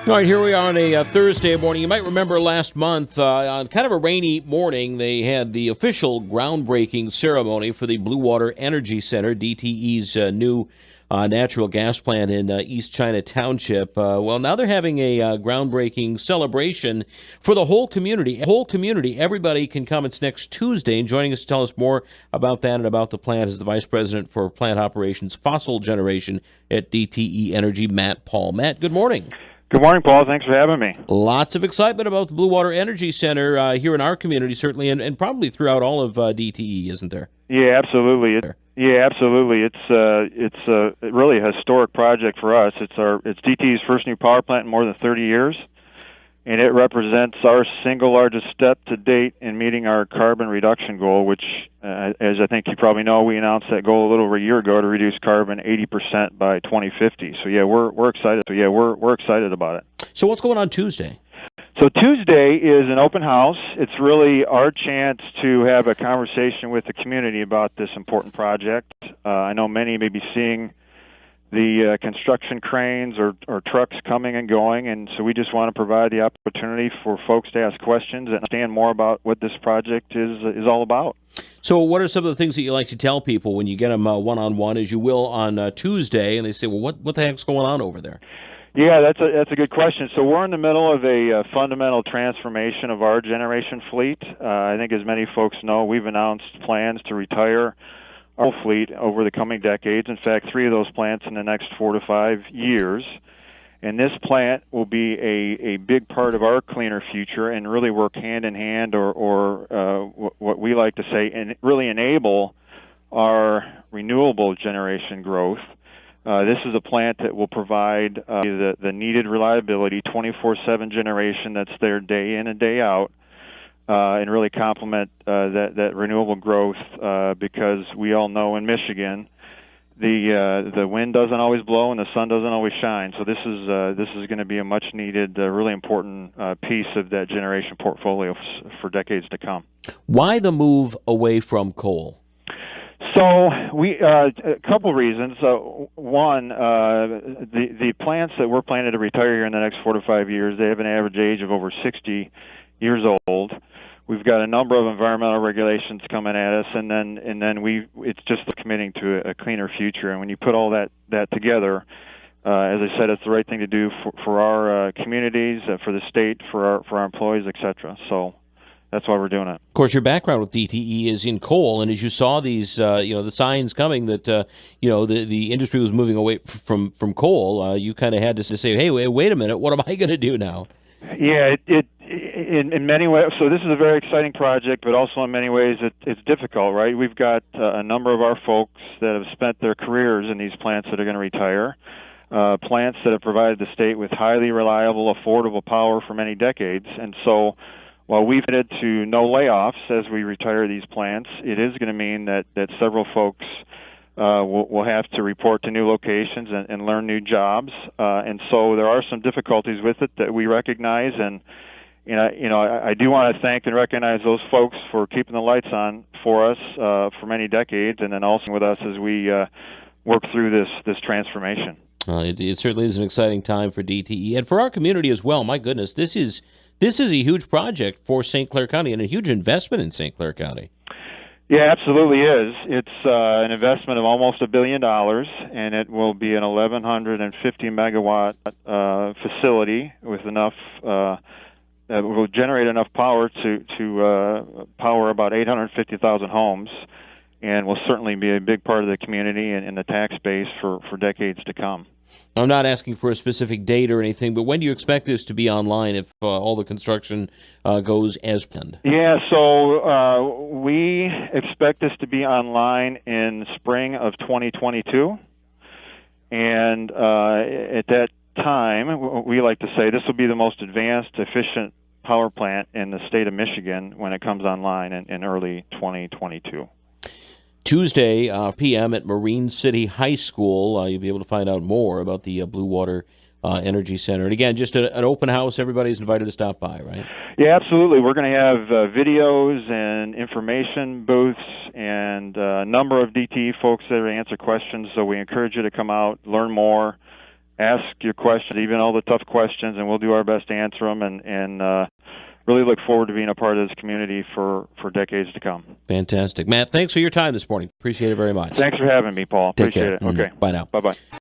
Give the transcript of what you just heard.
All right, here we are on a Thursday morning. You might remember last month, on kind of a rainy morning, they had the official groundbreaking ceremony for the Blue Water Energy Center, DTE's new natural gas plant in East China Township. Well, now they're having a groundbreaking celebration for the whole community. Everybody can come. It's next Tuesday. And joining us to tell us more about that and about the plant is the Vice President for Plant Operations Fossil Generation at DTE Energy, Matt Paul. Matt, good morning. Good morning, Paul. Thanks for having me. Lots of excitement about the Blue Water Energy Center here in our community, certainly, and probably throughout all of DTE, isn't there? Yeah, absolutely. It's really a historic project for us. It's DTE's first new power plant in more than 30 years, and it represents our single largest step to date in meeting our carbon reduction goal, which, as I think you probably know, we announced that goal a little over a year ago to reduce carbon 80% by 2050. So yeah, we're excited. We're excited about it. So what's going on Tuesday? So Tuesday is an open house. It's really our chance to have a conversation with the community about this important project. I know many may be seeing the construction cranes or trucks coming and going, and so we just want to provide the opportunity for folks to ask questions and understand more about what this project is all about. So what are some of the things that you like to tell people when you get them one-on-one, as you will on Tuesday, and they say, well, what the heck's going on over there? Yeah, that's a good question. So we're in the middle of a fundamental transformation of our generation fleet. I think as many folks know, we've announced plans to retire our fleet over the coming decades. In fact, 3 of those plants in the next 4 to 5 years. And this plant will be a big part of our cleaner future and really work hand in hand, or what we like to say, and really enable our renewable generation growth. This is a plant that will provide the needed reliability, 24/7 generation that's there day in and day out, and really complement that renewable growth, because we all know in Michigan the wind doesn't always blow and the sun doesn't always shine. So this is going to be a much needed, really important piece of that generation portfolio for decades to come. Why the move away from coal? So we a couple reasons. One, the plants that we're planning to retire here in the next 4 to 5 years, they have an average age of over 60 years old. We've got a number of environmental regulations coming at us, and then it's just committing to a cleaner future. And when you put all that together, as I said, it's the right thing to do for our communities, for the state, for our employees, etc. So that's why we're doing it. Of course, your background with DTE is in coal, and as you saw these, the signs coming that, the industry was moving away from coal, you kind of had to say, hey, wait a minute, what am I going to do now? Yeah, in many ways. So this is a very exciting project, but also in many ways it's difficult, right? We've got a number of our folks that have spent their careers in these plants that are going to retire, plants that have provided the state with highly reliable, affordable power for many decades, and so while we've committed to no layoffs as we retire these plants, it is going to mean that several folks will have to report to new locations and learn new jobs. And so there are some difficulties with it that we recognize. And I do want to thank and recognize those folks for keeping the lights on for us for many decades, and then also with us as we work through this transformation. It certainly is an exciting time for DTE and for our community as well. My goodness, this is a huge project for St. Clair County and a huge investment in St. Clair County. Yeah, absolutely is. It's an investment of almost $1 billion, and it will be an 1,150 megawatt facility with enough that will generate enough power to power about 850,000 homes, and will certainly be a big part of the community and the tax base for decades to come. I'm not asking for a specific date or anything, but when do you expect this to be online if all the construction goes as planned? Yeah, so we expect this to be online in spring of 2022. And at that time, we like to say this will be the most advanced, efficient power plant in the state of Michigan when it comes online in early 2022. Tuesday, p.m. at Marine City High School. You'll be able to find out more about the Blue Water Energy Center. And again, just an open house. Everybody's invited to stop by, right? Yeah, absolutely. We're going to have videos and information booths and a number of DTE folks there to answer questions. So we encourage you to come out, learn more, ask your questions, even all the tough questions, and we'll do our best to answer them, and really look forward to being a part of this community for decades to come. Fantastic. Matt, thanks for your time this morning. Appreciate it very much. Thanks for having me, Paul. Take Appreciate care. it. Okay. Bye now. Bye-bye.